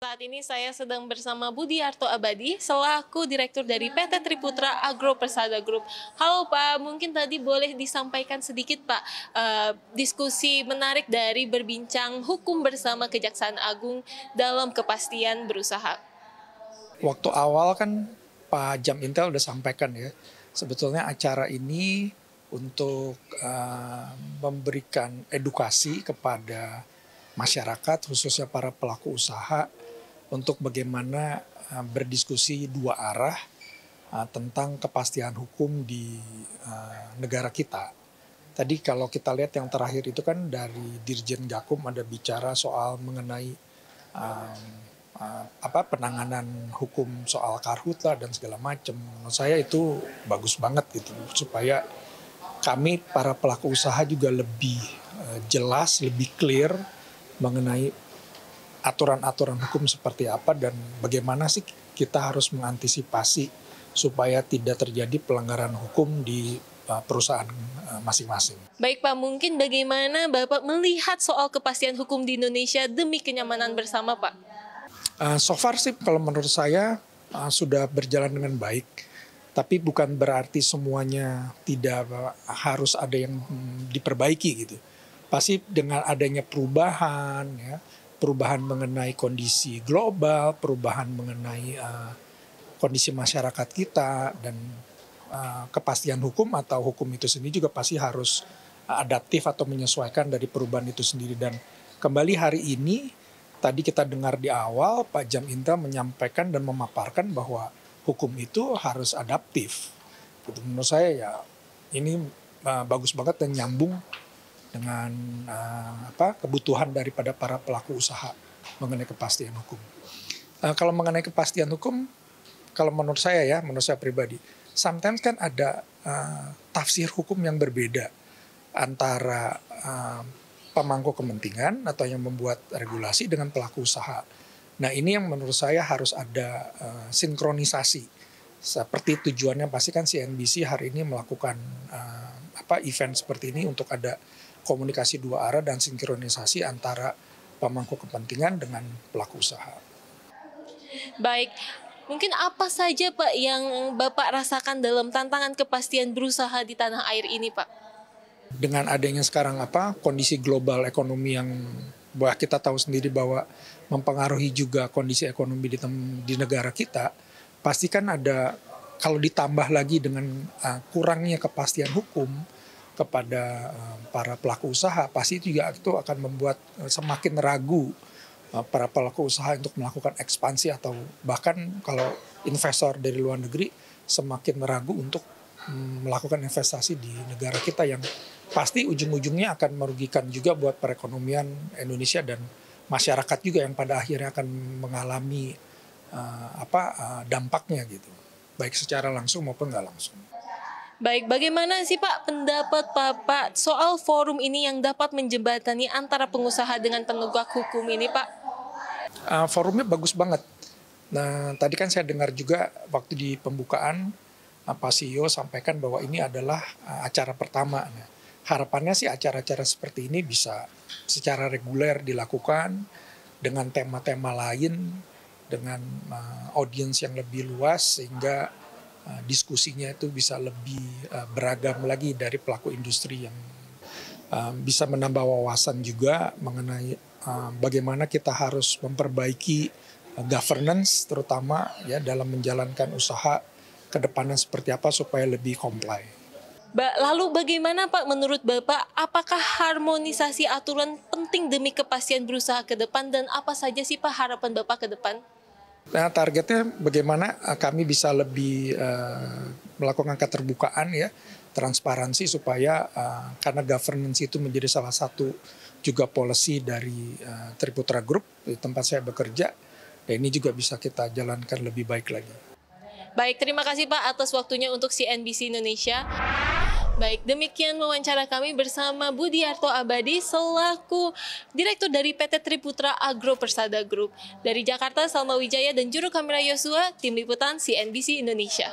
Saat ini saya sedang bersama Budiarto Abadi, selaku Direktur dari PT Triputra Agro Persada Group. Halo Pak, mungkin tadi boleh disampaikan sedikit Pak, diskusi menarik dari berbincang hukum bersama Kejaksaan Agung dalam kepastian berusaha. Waktu awal kan Pak Jam Intel udah sampaikan ya, sebetulnya acara ini untuk memberikan edukasi kepada masyarakat, khususnya para pelaku usaha, untuk bagaimana berdiskusi dua arah tentang kepastian hukum di negara kita. Tadi kalau kita lihat yang terakhir itu kan dari Dirjen Gakum ada bicara soal mengenai penanganan hukum soal karhutla dan segala macam. Menurut saya itu bagus banget gitu, supaya kami para pelaku usaha juga lebih jelas, lebih clear mengenai aturan-aturan hukum seperti apa dan bagaimana sih kita harus mengantisipasi supaya tidak terjadi pelanggaran hukum di perusahaan masing-masing. Baik Pak, mungkin bagaimana Bapak melihat soal kepastian hukum di Indonesia demi kenyamanan bersama Pak? So far sih kalau menurut saya sudah berjalan dengan baik, tapi bukan berarti semuanya tidak harus ada yang diperbaiki gitu. Pasti dengan adanya perubahan, ya, perubahan mengenai kondisi global, perubahan mengenai kondisi masyarakat kita, dan kepastian hukum atau hukum itu sendiri juga pasti harus adaptif atau menyesuaikan dari perubahan itu sendiri. Dan kembali hari ini, tadi kita dengar di awal Pak Jam Intel menyampaikan dan memaparkan bahwa hukum itu harus adaptif. Gitu. Menurut saya ya ini bagus banget dan nyambung dengan kebutuhan daripada para pelaku usaha mengenai kepastian hukum. Kalau mengenai kepastian hukum, kalau menurut saya pribadi, sometimes kan ada tafsir hukum yang berbeda antara pemangku kepentingan atau yang membuat regulasi dengan pelaku usaha. Nah ini yang menurut saya harus ada sinkronisasi. Seperti tujuannya pasti kan CNBC hari ini melakukan event seperti ini untuk ada komunikasi dua arah dan sinkronisasi antara pemangku kepentingan dengan pelaku usaha. Baik, mungkin apa saja Pak yang Bapak rasakan dalam tantangan kepastian berusaha di tanah air ini Pak? Dengan adanya sekarang kondisi global ekonomi yang kita tahu sendiri bahwa mempengaruhi juga kondisi ekonomi di negara kita, pasti kan ada, kalau ditambah lagi dengan kurangnya kepastian hukum kepada para pelaku usaha, pasti juga itu akan membuat semakin ragu para pelaku usaha untuk melakukan ekspansi, atau bahkan kalau investor dari luar negeri semakin ragu untuk melakukan investasi di negara kita, yang pasti ujung-ujungnya akan merugikan juga buat perekonomian Indonesia dan masyarakat juga yang pada akhirnya akan mengalami dampaknya gitu, baik secara langsung maupun nggak langsung. Baik, bagaimana sih Pak pendapat Bapak soal forum ini yang dapat menjembatani antara pengusaha dengan penegak hukum ini Pak? Forumnya bagus banget. Nah tadi kan saya dengar juga waktu di pembukaan Pak CEO sampaikan bahwa ini adalah acara pertama. Nah, harapannya sih acara-acara seperti ini bisa secara reguler dilakukan dengan tema-tema lain, dengan audiens yang lebih luas, sehingga diskusinya itu bisa lebih beragam lagi dari pelaku industri, yang bisa menambah wawasan juga mengenai bagaimana kita harus memperbaiki governance, terutama ya dalam menjalankan usaha ke depannya seperti apa supaya lebih comply. Lalu bagaimana Pak menurut Bapak, apakah harmonisasi aturan penting demi kepastian berusaha ke depan, dan apa saja sih Pak harapan Bapak ke depan? Nah targetnya bagaimana kami bisa lebih melakukan keterbukaan ya, transparansi, supaya karena governance itu menjadi salah satu juga policy dari Triputra Group di tempat saya bekerja, dan ini juga bisa kita jalankan lebih baik lagi. Baik, terima kasih Pak atas waktunya untuk CNBC Indonesia. Baik, demikian wawancara kami bersama Budiarto Abadi selaku Direktur dari PT Triputra Agro Persada Group. Dari Jakarta, Salma Wijaya dan juru kamera Yosua, tim liputan CNBC Indonesia.